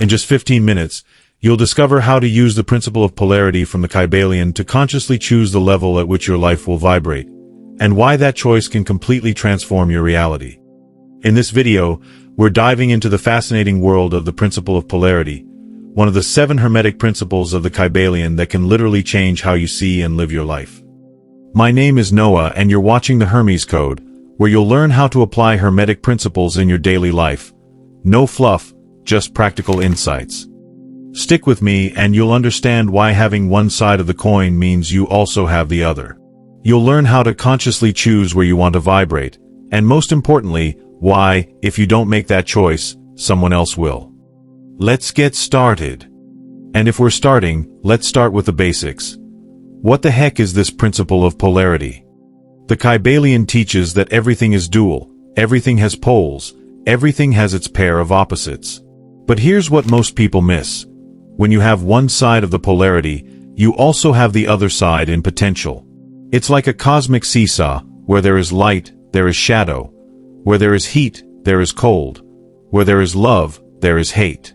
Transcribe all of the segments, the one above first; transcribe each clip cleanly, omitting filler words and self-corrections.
In just 15 minutes, you'll discover how to use the principle of polarity from the Kybalion to consciously choose the level at which your life will vibrate, and why that choice can completely transform your reality. In this video, we're diving into the fascinating world of the principle of polarity, one of the 7 hermetic principles of the Kybalion that can literally change how you see and live your life. My name is Noah, and you're watching the Hermes Code, where you'll learn how to apply hermetic principles in your daily life. No fluff, just practical insights. Stick with me and you'll understand why having one side of the coin means you also have the other. You'll learn how to consciously choose where you want to vibrate, and most importantly, why, if you don't make that choice, someone else will. Let's get started. And if we're starting, let's start with the basics. What the heck is this principle of polarity? The Kybalion teaches that everything is dual, everything has poles, everything has its pair of opposites. But here's what most people miss. When you have one side of the polarity, you also have the other side in potential. It's like a cosmic seesaw, where there is light, there is shadow. Where there is heat, there is cold. Where there is love, there is hate.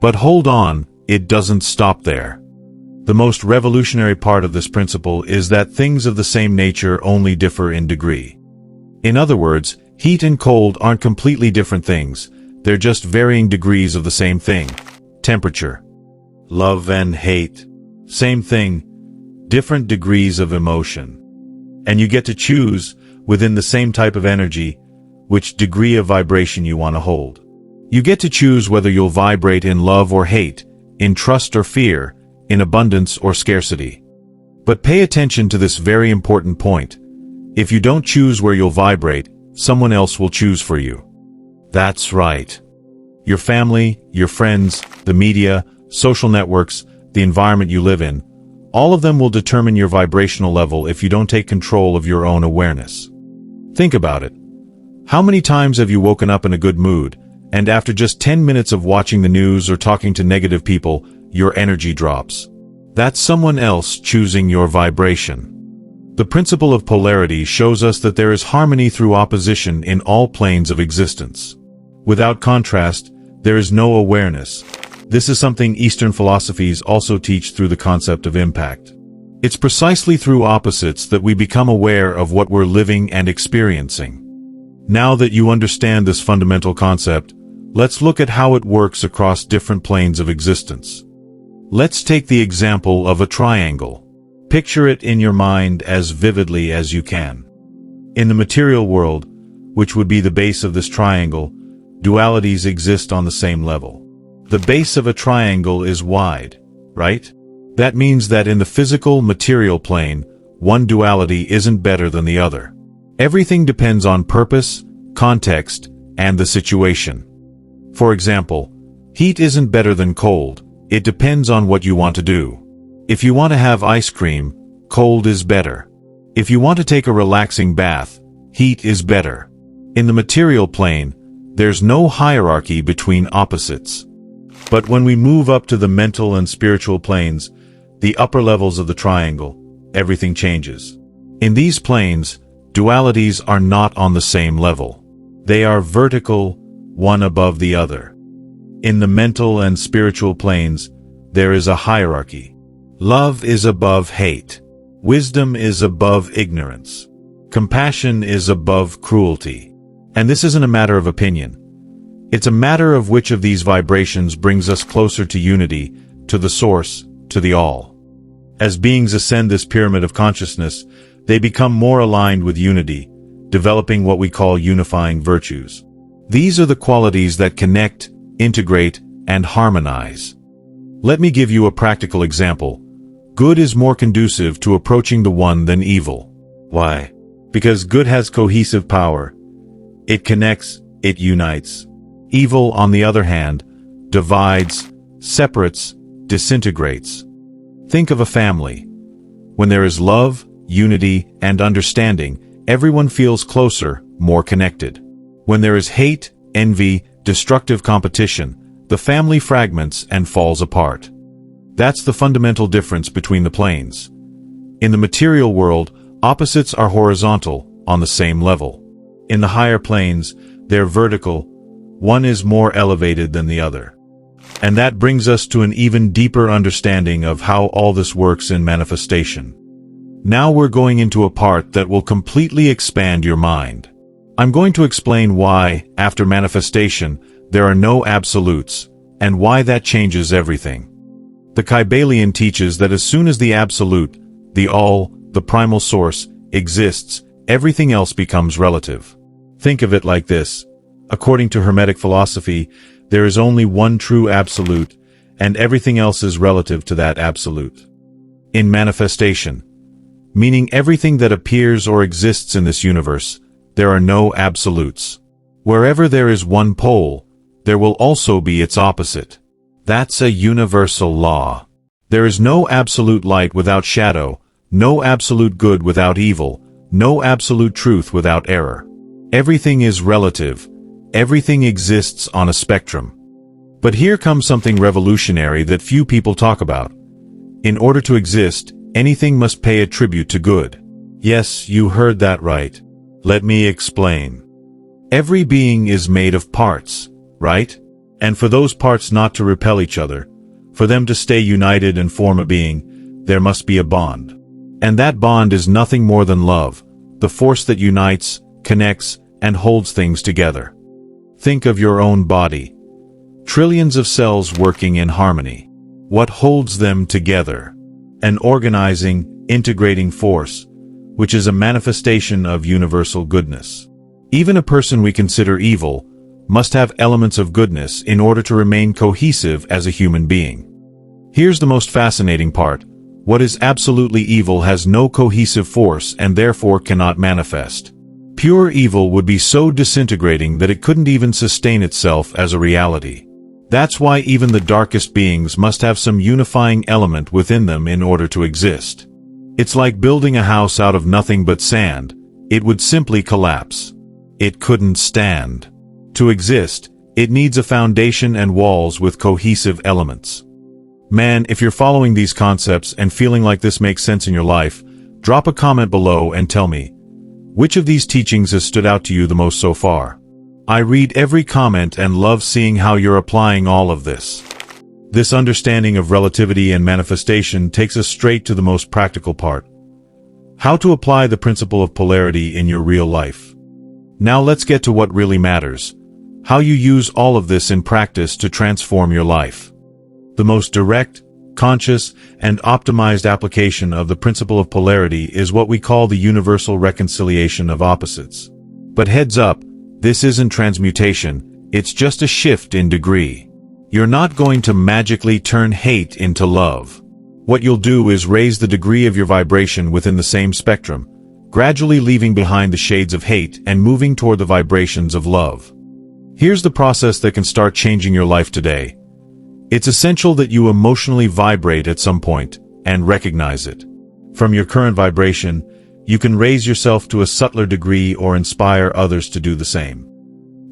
But hold on, it doesn't stop there. The most revolutionary part of this principle is that things of the same nature only differ in degree. In other words, heat and cold aren't completely different things, they're just varying degrees of the same thing. Temperature. Love and hate. Same thing, different degrees of emotion. And you get to choose, within the same type of energy, which degree of vibration you want to hold. You get to choose whether you'll vibrate in love or hate, in trust or fear, in abundance or scarcity. But pay attention to this very important point. If you don't choose where you'll vibrate, someone else will choose for you. That's right. Your family, your friends, the media, social networks, the environment you live in, all of them will determine your vibrational level if you don't take control of your own awareness. Think about it. How many times have you woken up in a good mood, and after just 10 minutes of watching the news or talking to negative people, your energy drops? That's someone else choosing your vibration. The principle of polarity shows us that there is harmony through opposition in all planes of existence. Without contrast, there is no awareness. This is something Eastern philosophies also teach through the concept of impact. It's precisely through opposites that we become aware of what we're living and experiencing. Now that you understand this fundamental concept, let's look at how it works across different planes of existence. Let's take the example of a triangle. Picture it in your mind as vividly as you can. In the material world, which would be the base of this triangle, dualities exist on the same level. The base of a triangle is wide, right? That means that in the physical, material plane, one duality isn't better than the other. Everything depends on purpose, context, and the situation. For example, heat isn't better than cold. It depends on what you want to do. If you want to have ice cream, cold is better. If you want to take a relaxing bath, heat is better. In the material plane, there's no hierarchy between opposites. But when we move up to the mental and spiritual planes, the upper levels of the triangle, everything changes. In these planes, dualities are not on the same level. They are vertical, one above the other. In the mental and spiritual planes, there is a hierarchy. Love is above hate. Wisdom is above ignorance. Compassion is above cruelty. And this isn't a matter of opinion. It's a matter of which of these vibrations brings us closer to unity, to the source, to the all. As beings ascend this pyramid of consciousness, they become more aligned with unity, developing what we call unifying virtues. These are the qualities that connect, integrate, and harmonize. Let me give you a practical example. Good is more conducive to approaching the one than evil. Why? Because good has cohesive power. It connects, it unites. Evil, on the other hand, divides, separates, disintegrates. Think of a family. When there is love, unity, and understanding, everyone feels closer, more connected. When there is hate, envy, destructive competition, the family fragments and falls apart. That's the fundamental difference between the planes. In the material world, opposites are horizontal, on the same level. In the higher planes, they're vertical. One is more elevated than the other. And that brings us to an even deeper understanding of how all this works in manifestation. Now we're going into a part that will completely expand your mind. I'm going to explain why, after manifestation, there are no absolutes, and why that changes everything. The Kybalion teaches that as soon as the absolute, the all, the primal source, exists, everything else becomes relative. Think of it like this. According to Hermetic philosophy, there is only one true absolute, and everything else is relative to that absolute. In manifestation, meaning everything that appears or exists in this universe, there are no absolutes. Wherever there is one pole, there will also be its opposite. That's a universal law. There is no absolute light without shadow, no absolute good without evil, no absolute truth without error. Everything is relative. Everything exists on a spectrum. But here comes something revolutionary that few people talk about. In order to exist, anything must pay a tribute to good. Yes, you heard that right. Let me explain. Every being is made of parts, right? And for those parts not to repel each other, for them to stay united and form a being, there must be a bond. And that bond is nothing more than love, the force that unites, connects, and holds things together. Think of your own body. Trillions of cells working in harmony. What holds them together? An organizing, integrating force, which is a manifestation of universal goodness. Even a person we consider evil must have elements of goodness in order to remain cohesive as a human being. Here's the most fascinating part. What is absolutely evil has no cohesive force and therefore cannot manifest. Pure evil would be so disintegrating that it couldn't even sustain itself as a reality. That's why even the darkest beings must have some unifying element within them in order to exist. It's like building a house out of nothing but sand. It would simply collapse. It couldn't stand. To exist, it needs a foundation and walls with cohesive elements. Man, if you're following these concepts and feeling like this makes sense in your life, drop a comment below and tell me, which of these teachings has stood out to you the most so far? I read every comment and love seeing how you're applying all of this. This understanding of relativity and manifestation takes us straight to the most practical part. How to apply the principle of polarity in your real life. Now let's get to what really matters. How you use all of this in practice to transform your life. The most direct, conscious, and optimized application of the principle of polarity is what we call the universal reconciliation of opposites. But heads up, this isn't transmutation, it's just a shift in degree. You're not going to magically turn hate into love. What you'll do is raise the degree of your vibration within the same spectrum, gradually leaving behind the shades of hate and moving toward the vibrations of love. Here's the process that can start changing your life today. It's essential that you emotionally vibrate at some point and recognize it. From your current vibration, you can raise yourself to a subtler degree or inspire others to do the same.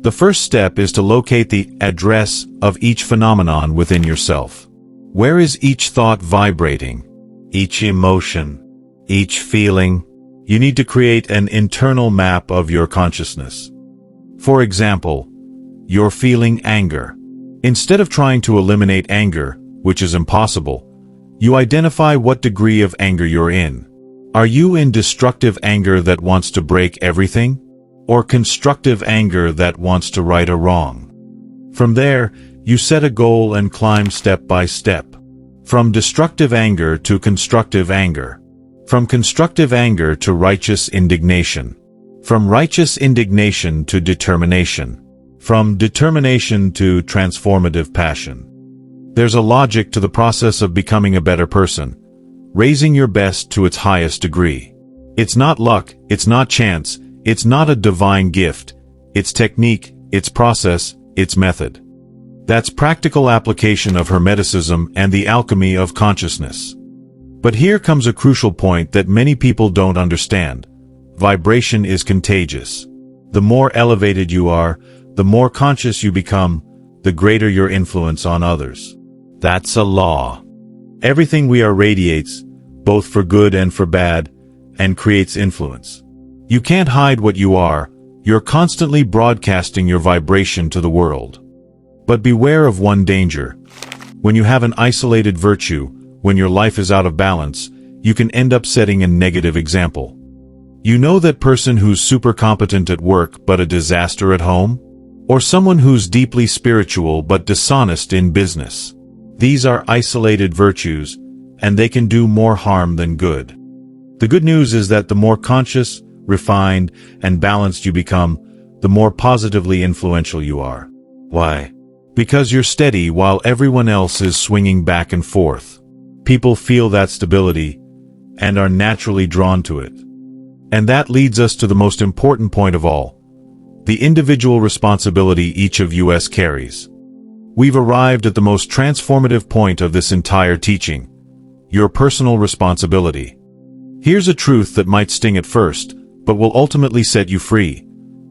The first step is to locate the address of each phenomenon within yourself. Where is each thought vibrating? Each emotion? Each feeling? You need to create an internal map of your consciousness. For example, you're feeling anger. Instead of trying to eliminate anger, which is impossible, you identify what degree of anger you're in. Are you in destructive anger that wants to break everything? Or constructive anger that wants to right a wrong? From there, you set a goal and climb step by step. From destructive anger to constructive anger. From constructive anger to righteous indignation. From righteous indignation to determination. From determination to transformative passion. There's a logic to the process of becoming a better person, raising your best to its highest degree. It's not luck, it's not chance, it's not a divine gift, it's technique, it's process, it's method. That's practical application of Hermeticism and the alchemy of consciousness. But here comes a crucial point that many people don't understand. Vibration is contagious. The more elevated you are, the more conscious you become, the greater your influence on others. That's a law. Everything we are radiates, both for good and for bad, and creates influence. You can't hide what you are, you're constantly broadcasting your vibration to the world. But beware of one danger. When you have an isolated virtue, when your life is out of balance, you can end up setting a negative example. You know that person who's super competent at work but a disaster at home? Or someone who's deeply spiritual but dishonest in business? These are isolated virtues, and they can do more harm than good. The good news is that the more conscious, refined, and balanced you become, the more positively influential you are. Why? Because you're steady while everyone else is swinging back and forth. People feel that stability and are naturally drawn to it. And that leads us to the most important point of all, the individual responsibility each of us carries. We've arrived at the most transformative point of this entire teaching, your personal responsibility. Here's a truth that might sting at first, but will ultimately set you free.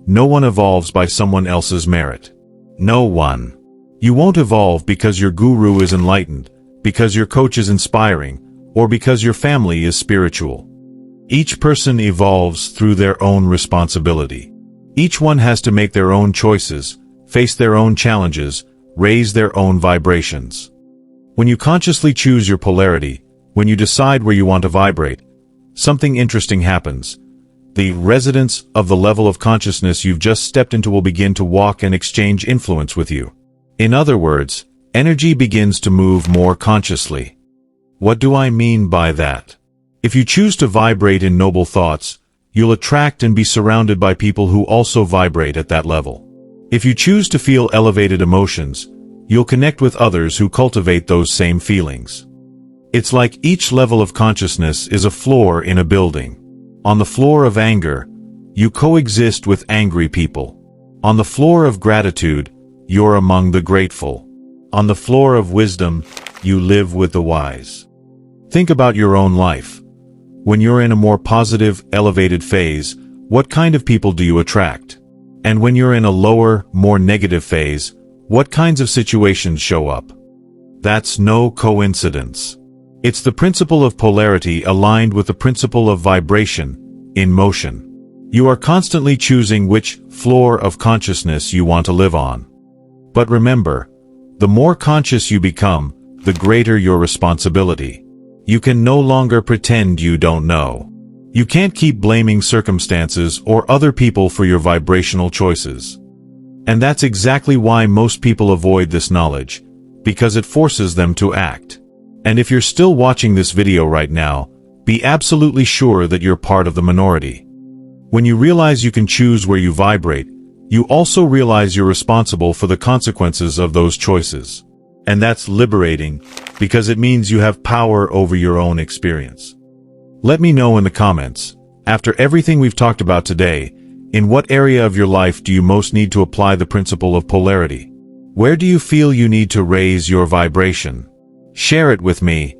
No one evolves by someone else's merit. No one. You won't evolve because your guru is enlightened, because your coach is inspiring, or because your family is spiritual. Each person evolves through their own responsibility. Each one has to make their own choices, face their own challenges, raise their own vibrations. When you consciously choose your polarity, when you decide where you want to vibrate, something interesting happens. The resonance of the level of consciousness you've just stepped into will begin to walk and exchange influence with you. In other words, energy begins to move more consciously. What do I mean by that? If you choose to vibrate in noble thoughts, you'll attract and be surrounded by people who also vibrate at that level. If you choose to feel elevated emotions, you'll connect with others who cultivate those same feelings. It's like each level of consciousness is a floor in a building. On the floor of anger, you coexist with angry people. On the floor of gratitude, you're among the grateful. On the floor of wisdom, you live with the wise. Think about your own life. When you're in a more positive, elevated phase, what kind of people do you attract? And when you're in a lower, more negative phase, what kinds of situations show up? That's no coincidence. It's the principle of polarity aligned with the principle of vibration, in motion. You are constantly choosing which floor of consciousness you want to live on. But remember, the more conscious you become, the greater your responsibility. You can no longer pretend you don't know. You can't keep blaming circumstances or other people for your vibrational choices. And that's exactly why most people avoid this knowledge, because it forces them to act. And if you're still watching this video right now, be absolutely sure that you're part of the minority. When you realize you can choose where you vibrate, you also realize you're responsible for the consequences of those choices. And that's liberating, because it means you have power over your own experience. Let me know in the comments, after everything we've talked about today, in what area of your life do you most need to apply the principle of polarity? Where do you feel you need to raise your vibration? Share it with me.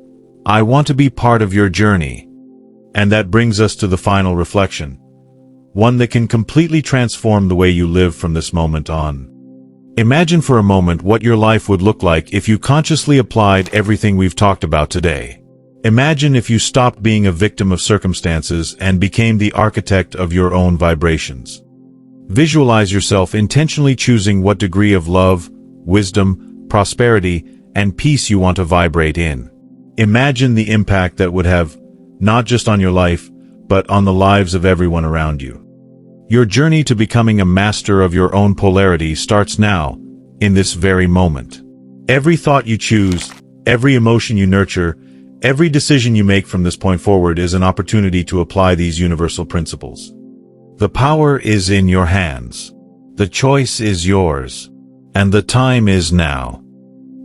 I want to be part of your journey. And that brings us to the final reflection, one that can completely transform the way you live from this moment on. Imagine for a moment what your life would look like if you consciously applied everything we've talked about today. Imagine if you stopped being a victim of circumstances and became the architect of your own vibrations. Visualize yourself intentionally choosing what degree of love, wisdom, prosperity, and peace you want to vibrate in. Imagine the impact that would have, not just on your life, but on the lives of everyone around you. Your journey to becoming a master of your own polarity starts now, in this very moment. Every thought you choose, every emotion you nurture, every decision you make from this point forward is an opportunity to apply these universal principles. The power is in your hands. The choice is yours. And the time is now.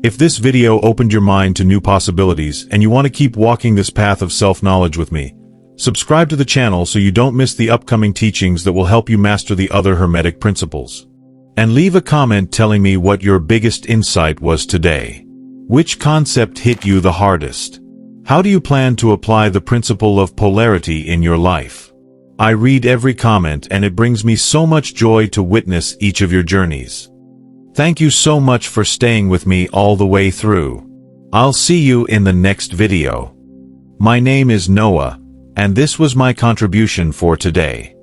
If this video opened your mind to new possibilities and you want to keep walking this path of self-knowledge with me, subscribe to the channel so you don't miss the upcoming teachings that will help you master the other Hermetic principles. And leave a comment telling me what your biggest insight was today. Which concept hit you the hardest? How do you plan to apply the principle of polarity in your life? I read every comment and it brings me so much joy to witness each of your journeys. Thank you so much for staying with me all the way through. I'll see you in the next video. My name is Noah, and this was my contribution for today.